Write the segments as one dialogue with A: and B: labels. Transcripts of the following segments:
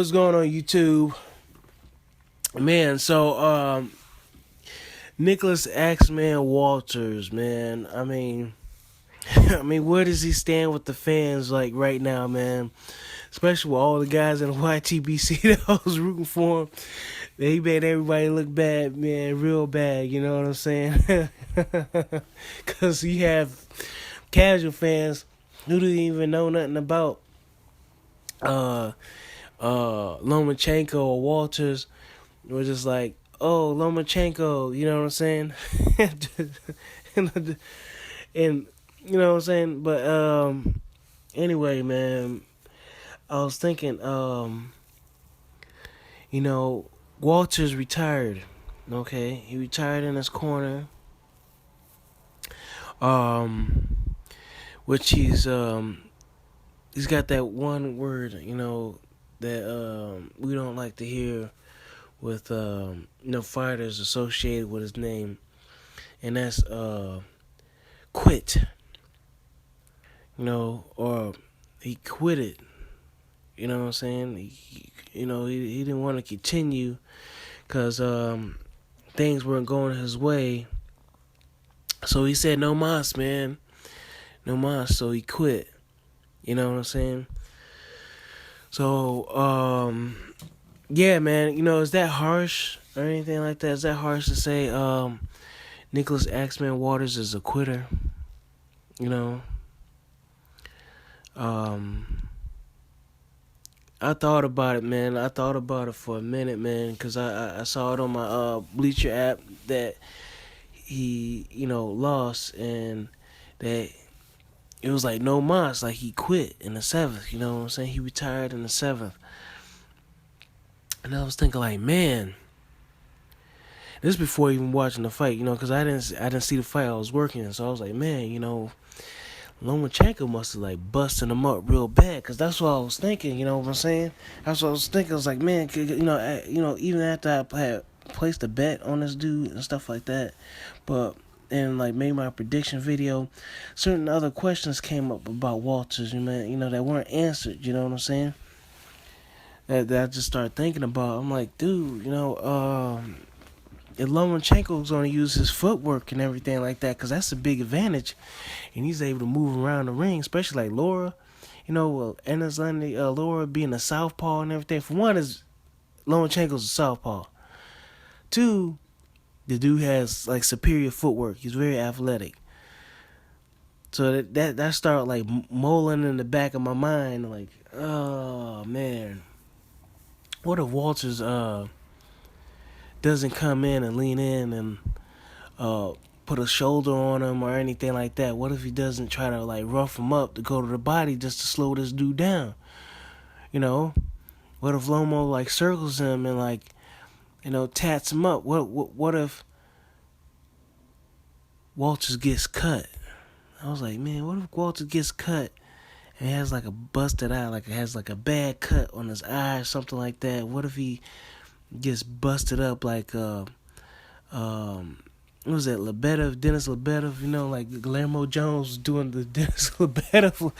A: what's going on YouTube? Man, Nicholas Axeman Walters, man. I mean where does he stand with the fans like right now, man? Especially with all the guys in the YTBC that I was rooting for him. He made everybody look bad, man, real bad, you know what I'm saying? Cause you have casual fans who didn't even know nothing about Lomachenko or Walters. We're just like, oh, Lomachenko, you know what I'm saying? and you know what I'm saying? But anyway, man, I was thinking, Walters retired. Okay, he retired in his corner. Which he's got that one word, that we don't like to hear with fighters associated with his name, and that's quit. Or he quit it. You know what I'm saying? He didn't want to continue because things weren't going his way. So he said, "No mas, man, no mas." So he quit. You know what I'm saying? So yeah, man. Is that harsh or anything like that? Is that harsh to say Nicholas Axeman Walters is a quitter? I thought about it, man. I thought about it for a minute, man, because I saw it on my Bleacher app that he, lost, and that it was like no mas, like he quit in the seventh. You know what I'm saying? He retired in the seventh, and I was thinking like, man, this is before even watching the fight, because I didn't see the fight. I was working, so I was like, man, Lomachenko must have like busting him up real bad, cause that's what I was thinking. You know what I'm saying? That's what I was thinking. I was like, man, even after I had placed a bet on this dude and stuff like that, and like made my prediction video, certain other questions came up about Walters, that weren't answered. You know what I'm saying? That I just started thinking about. I'm like, dude, if Lomachenko's going to use his footwork and everything like that, because that's a big advantage, and he's able to move around the ring, especially like Laura, Laura being a southpaw and everything. For one, is Lomachenko's a southpaw. Two, the dude has like superior footwork. He's very athletic. So that started like mulling in the back of my mind, like, oh man, what if Walters doesn't come in and lean in and put a shoulder on him or anything like that? What if he doesn't try to like rough him up to go to the body just to slow this dude down? What if Lomo like circles him and like tats him up? What if Walters gets cut? I was like, man, what if Walters gets cut and has like a busted eye, like it has like a bad cut on his eye or something like that? What if he gets busted up like what was that, Dennis Lebedev, like Guillermo Jones was doing the Dennis Lebedev,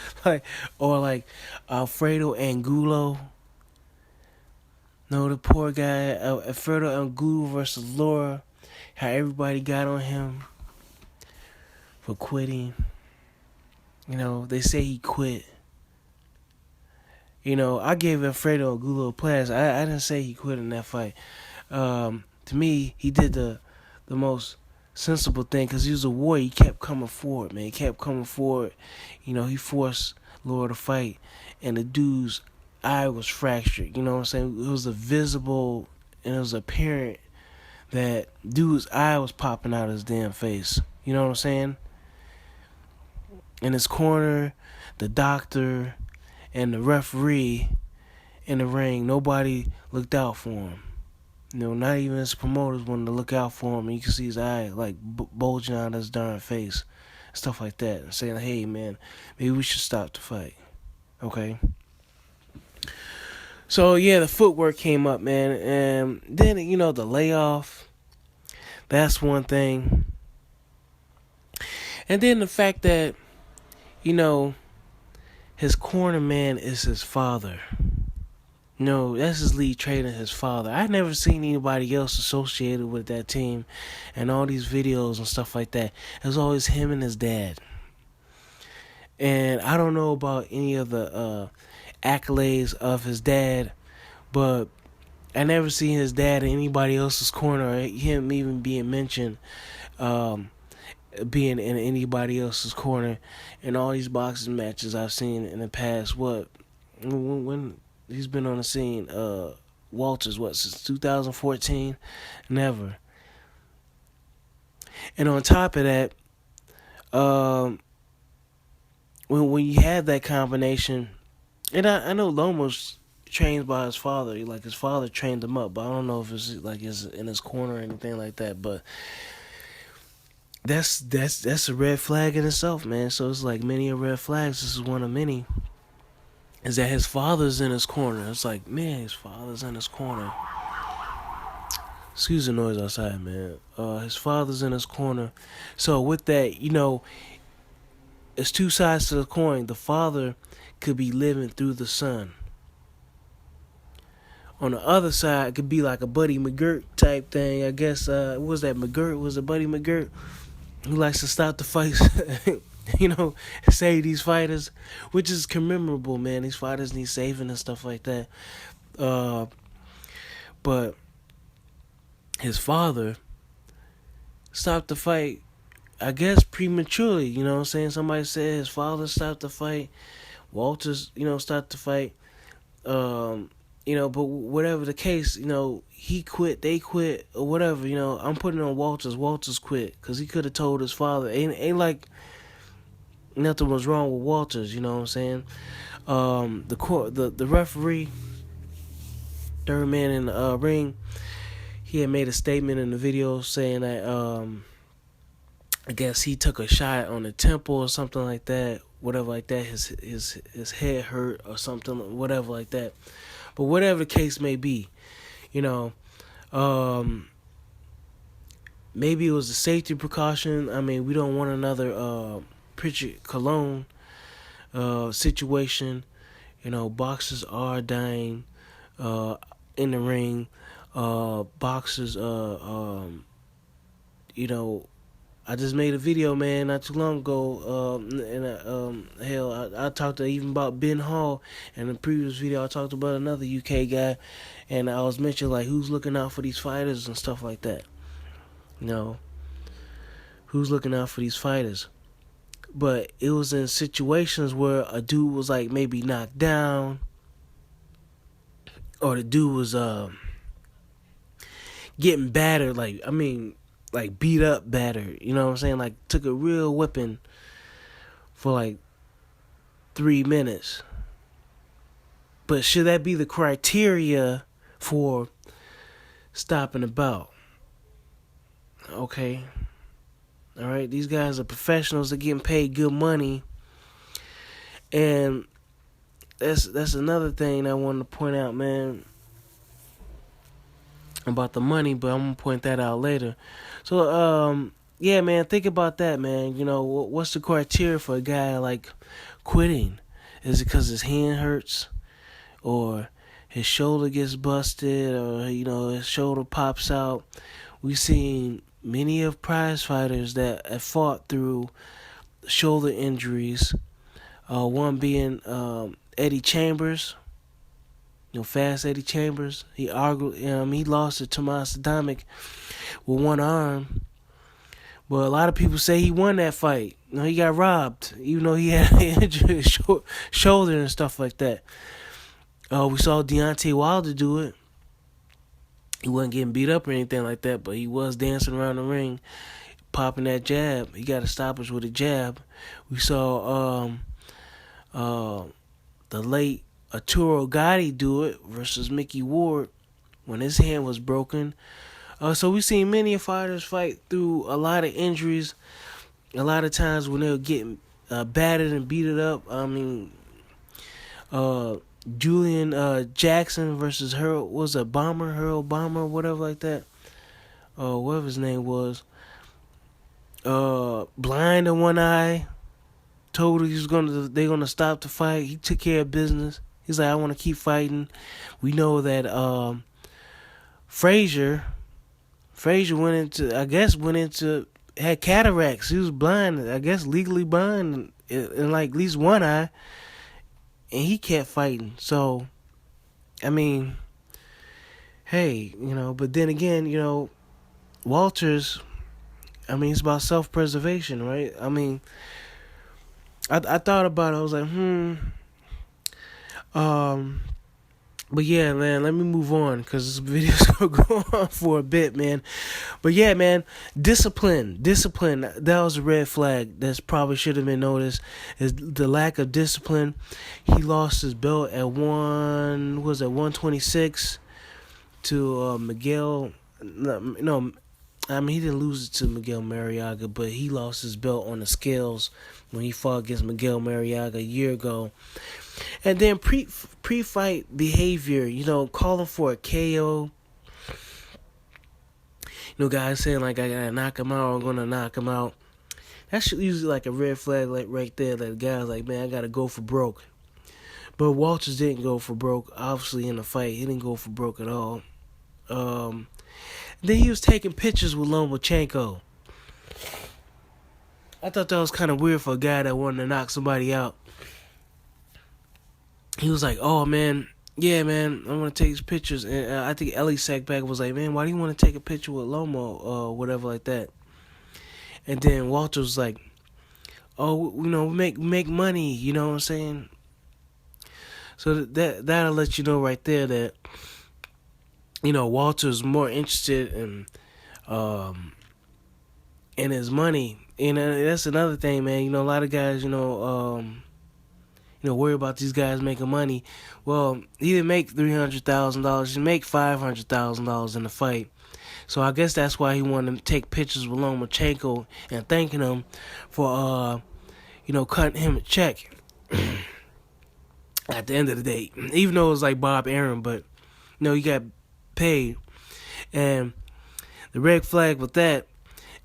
A: or like Alfredo Angulo. No, the poor guy, Alfredo Angulo versus Laura, how everybody got on him for quitting. They say he quit. I gave Alfredo Angulo a pass. I didn't say he quit in that fight. To me, he did the most sensible thing, because he was a warrior. He kept coming forward, man. He kept coming forward. He forced Laura to fight, and the dude's eye was fractured. You know what I'm saying? It was visible, and it was apparent that dude's eye was popping out of his damn face. You know what I'm saying? In his corner, the doctor and the referee in the ring, nobody looked out for him. Not even his promoters wanted to look out for him. And you can see his eye like bulging out of his darn face, stuff like that, and saying, "Hey, man, maybe we should stop the fight." Okay. So yeah, the footwork came up, man, and then the layoff. That's one thing, and then the fact that his corner man is his father. No, that's his lead trainer, his father. I never seen anybody else associated with that team, and all these videos and stuff like that. It was always him and his dad. And I don't know about any of the accolades of his dad, but I never seen his dad in anybody else's corner, or him even being mentioned, um, being in anybody else's corner in all these boxing matches I've seen in the past. When he's been on the scene, Walters, since 2014? Never. And on top of that, um, when you have that combination, and I know Loma's trained by his father, like his father trained him up, but I don't know if it's like is in his corner or anything like that. But that's a red flag in itself, man. So it's like many a red flags. This is one of many. Is that his father's in his corner? It's like, man, his father's in his corner. Excuse the noise outside, man. His father's in his corner. So with that, it's two sides to the coin. The father could be living through the son. On the other side, it could be like a Buddy McGirt type thing. I guess, what was that, McGirt? Was it Buddy McGirt? Who likes to stop the fights, save these fighters, which is commemorable, man. These fighters need saving and stuff like that. But his father stopped the fight, I guess, prematurely. You know what I'm saying? Somebody said his father stopped the fight. Walters, stopped the fight. But whatever the case, he quit, they quit, or whatever, I'm putting on Walters. Walters quit, because he could have told his father. Ain't like nothing was wrong with Walters, you know what I'm saying? The referee, third man in the ring, he had made a statement in the video saying that, I guess he took a shot on the temple or something like that, whatever like that, his head hurt or something, whatever like that. But whatever the case may be, maybe it was a safety precaution. I mean, we don't want another Pritchard Cologne situation. Boxers are dying in the ring. Boxers, I just made a video, man, not too long ago. I talked even about Ben Hall in the previous video. I talked about another UK guy, and I was mentioning like who's looking out for these fighters and stuff like that. Who's looking out for these fighters? But it was in situations where a dude was like maybe knocked down, or the dude was getting battered. Like beat up battered, you know what I'm saying? Like took a real whipping for like 3 minutes. But should that be the criteria for stopping the bout? Okay. Alright, these guys are professionals, they're getting paid good money. And that's another thing I wanted to point out, man, about the money, but I'm gonna point that out later. So, yeah, man, think about that, man. What's the criteria for a guy like quitting? Is it because his hand hurts, or his shoulder gets busted, or his shoulder pops out? We've seen many of prize fighters that have fought through shoulder injuries. One being Eddie Chambers. Fast Eddie Chambers. He lost to Tomas Adamek with one arm. But a lot of people say he won that fight. He got robbed, even though he had an injured shoulder and stuff like that. We saw Deontay Wilder do it. He wasn't getting beat up or anything like that, but he was dancing around the ring, popping that jab. He got a stoppage with a jab. We saw the late Arturo Gatti do it versus Mickey Ward when his hand was broken. So we've seen many fighters fight through a lot of injuries. A lot of times when they were getting battered and beat it up. I mean, Julian Jackson versus Harold Bomber, whatever like that. Whatever his name was. Blind in one eye. Told they're gonna stop the fight. He took care of business. He's like, I want to keep fighting. We know that Frazier went into had cataracts. He was blind, I guess legally blind in like at least one eye, and he kept fighting. So, I mean, hey, but then again, Walters, I mean, it's about self-preservation, right? I mean, I thought about it. I was like, um, but yeah, man, let me move on because this video's gonna go on for a bit, man. But yeah, man, discipline. That was a red flag. That's probably should have been noticed. Is the lack of discipline. He lost his belt at 126 to Miguel. No, I mean, he didn't lose it to Miguel Mariaga, but he lost his belt on the scales when he fought against Miguel Mariaga a year ago. And then pre-fight behavior, calling for a KO. Guys saying like, I gotta knock him out, I'm gonna knock him out. That's usually like a red flag, like right there. That guy's like, man, I gotta go for broke. But Walters didn't go for broke. Obviously, in the fight, he didn't go for broke at all. Then he was taking pictures with Lomachenko. I thought that was kind of weird for a guy that wanted to knock somebody out. He was like, oh, man, yeah, man, I want to take pictures. And I think Ellie Sackback was like, man, why do you want to take a picture with Lomo or whatever like that? And then Walter was like, oh, make money, you know what I'm saying? So that'll let you know right there that, Walter's more interested in his money. And that's another thing, man. A lot of guys, worry about these guys making money. Well, he didn't make $300,000. He made $500,000 in the fight. So I guess that's why he wanted to take pictures with Lomachenko and thanking him for, cutting him a check at the end of the day. Even though it was like Bob Arum, but, he got paid. And the red flag with that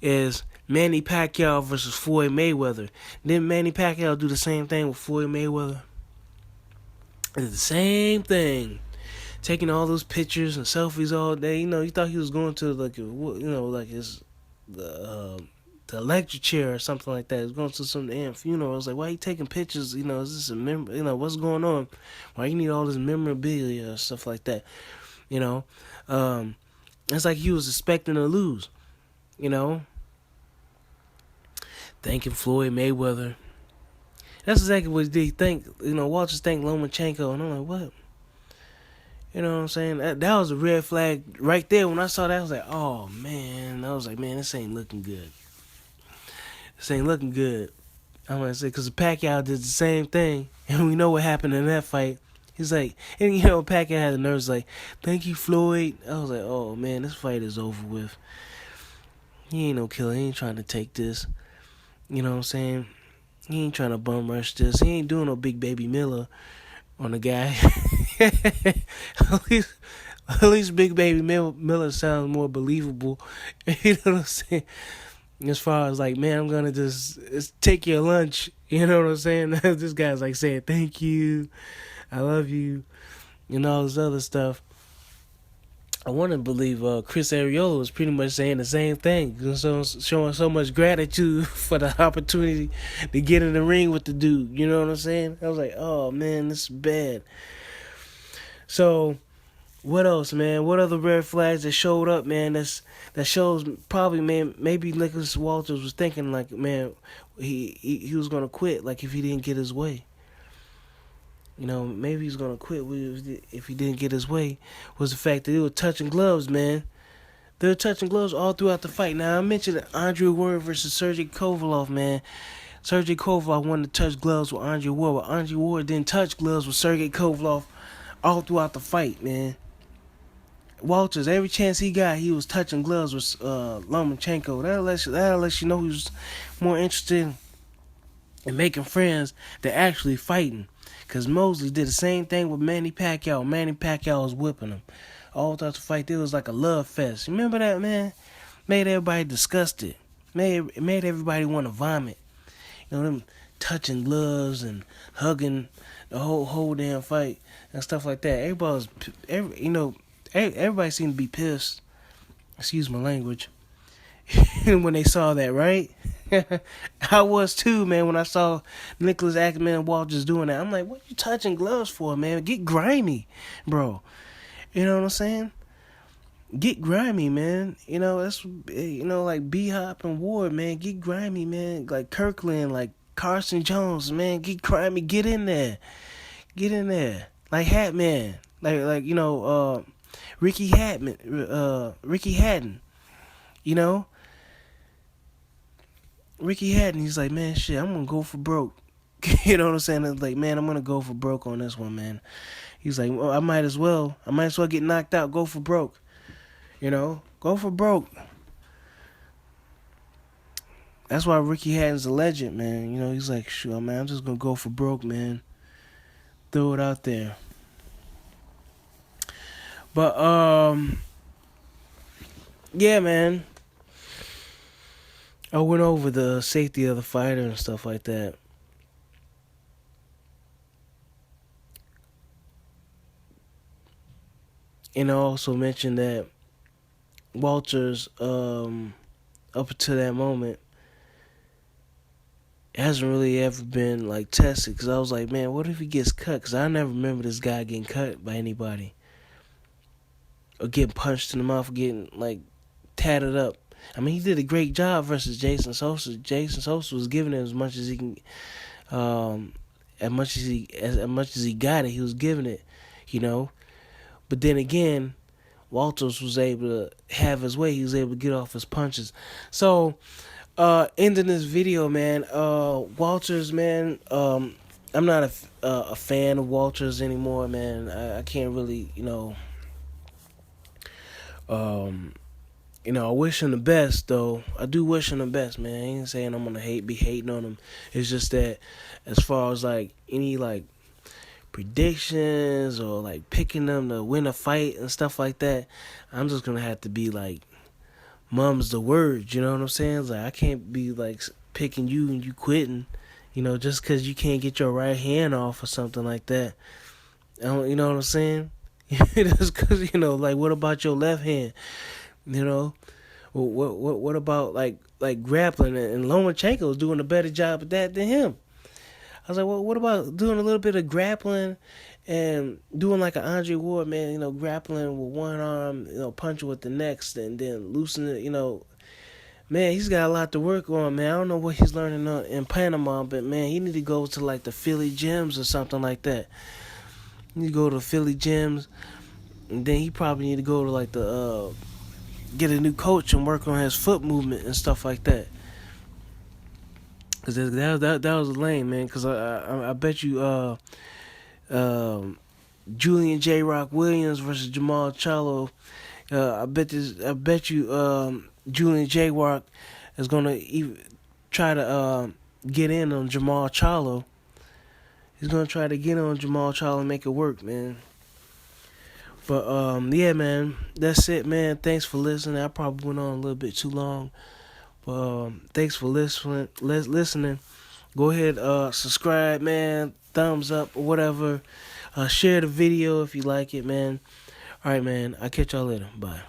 A: is Manny Pacquiao versus Floyd Mayweather. Didn't Manny Pacquiao do the same thing with Floyd Mayweather? It's the same thing. Taking all those pictures and selfies all day. You thought he was going to the electric chair or something like that. He was going to some damn funeral. I was like, why are you taking pictures? Is this a what's going on? Why you need all this memorabilia or stuff like that? It's like he was expecting to lose. Thanking Floyd Mayweather. That's exactly what he think. Walters thanked Lomachenko, and I'm like, what? You know what I'm saying? That was a red flag right there. When I saw that, I was like, oh, man. I was like, man, this ain't looking good. I'm going to say, because Pacquiao did the same thing, and we know what happened in that fight. He's like, and Pacquiao had the nerves like, thank you, Floyd. I was like, oh, man, this fight is over with. He ain't no killer. He ain't trying to take this. You know what I'm saying? He ain't trying to bum rush this. He ain't doing no Big Baby Miller on the guy. at least Big Baby Miller sounds more believable. You know what I'm saying? As far as like, man, I'm gonna just take your lunch. You know what I'm saying? This guy's like saying thank you, I love you, and all this other stuff. I want to believe Chris Arreola was pretty much saying the same thing, showing so much gratitude for the opportunity to get in the ring with the dude. You know what I'm saying? I was like, oh, man, this is bad. So, what else, man? What other red flags that showed up, man, that shows probably, man, maybe Nicholas Walters was thinking, like, man, he was going to quit, like, if he didn't get his way. Maybe he's going to quit if he didn't get his way, was the fact that they were touching gloves, man. They were touching gloves all throughout the fight. Now, I mentioned Andre Ward versus Sergey Kovalev, man. Sergey Kovalev wanted to touch gloves with Andre Ward, but Andre Ward didn't touch gloves with Sergey Kovalev all throughout the fight, man. Walters, every chance he got, he was touching gloves with Lomachenko. That'll let you know he was more interested in making friends than actually fighting. Because Mosley did the same thing with Manny Pacquiao. Manny Pacquiao was whipping him. All throughout the fight, it was like a love fest. Remember that, man? Made everybody disgusted. Made everybody want to vomit. Them touching gloves and hugging the whole damn fight and stuff like that. Everybody seemed to be pissed. Excuse my language. When they saw that, right? I was too, man. When I saw Nicholas Ackerman and Walters doing that, I'm like, "What you touching gloves for, man? Get grimy, bro." You know what I'm saying? Get grimy, man. That's like B-Hop and Ward, man. Get grimy, man. Like Kirkland, like Carson Jones, man. Get grimy. Get in there. Get in there. Like Hatman. Ricky Hatman. Ricky Hatton. You know? Ricky Hatton, he's like, man, shit, I'm gonna go for broke. You know what I'm saying? It's like, man, I'm gonna go for broke on this one, man. He's like, well, I might as well get knocked out, go for broke. Go for broke. That's why Ricky Hatton's a legend, man. He's like, sure, man, I'm just gonna go for broke, man. Throw it out there. But yeah, man. I went over the safety of the fighter and stuff like that. And I also mentioned that Walters, up until that moment, hasn't really ever been like tested. Because I was like, man, what if he gets cut? Because I never remember this guy getting cut by anybody, or getting punched in the mouth, or getting like tatted up. I mean, he did a great job versus Jason Sosa. Jason Sosa was giving it as much as he can, as much as he got it. He was giving it, But then again, Walters was able to have his way. He was able to get off his punches. So, ending this video, man. Walters, man. I'm not a fan of Walters anymore, man. I can't really, I wish him the best, though. I do wish him the best, man. I ain't saying I'm gonna be hating on him. It's just that, as far as like any like predictions or like picking them to win a fight and stuff like that, I'm just gonna have to be like, mum's the word. You know what I'm saying? It's like, I can't be like picking you and you quitting, just because you can't get your right hand off or something like that. You know what I'm saying? Just because, like, what about your left hand? What about like grappling? And Lomachenko was doing a better job at that than him. I was like, well, what about doing a little bit of grappling and doing like an Andre Ward, man? Grappling with one arm, punching with the next, and then loosening it. Man, he's got a lot to work on, man. I don't know what he's learning in Panama, but man, he need to go to like the Philly gyms or something like that. He need to go to Philly gyms, and then he probably need to go to like the get a new coach and work on his foot movement and stuff like that. Cause that was lame, man. Cause I bet you Julian J. Rock Williams versus Jamal Charlo. I bet you Julian J. Rock is gonna try to get in on Jamal Charlo. He's gonna try to get on Jamal Charlo and make it work, man. But yeah, man, that's it, man. Thanks for listening. I probably went on a little bit too long, but thanks for listening. Go ahead, subscribe, man. Thumbs up or whatever. Share the video if you like it, man. All right, man. I'll catch y'all later. Bye.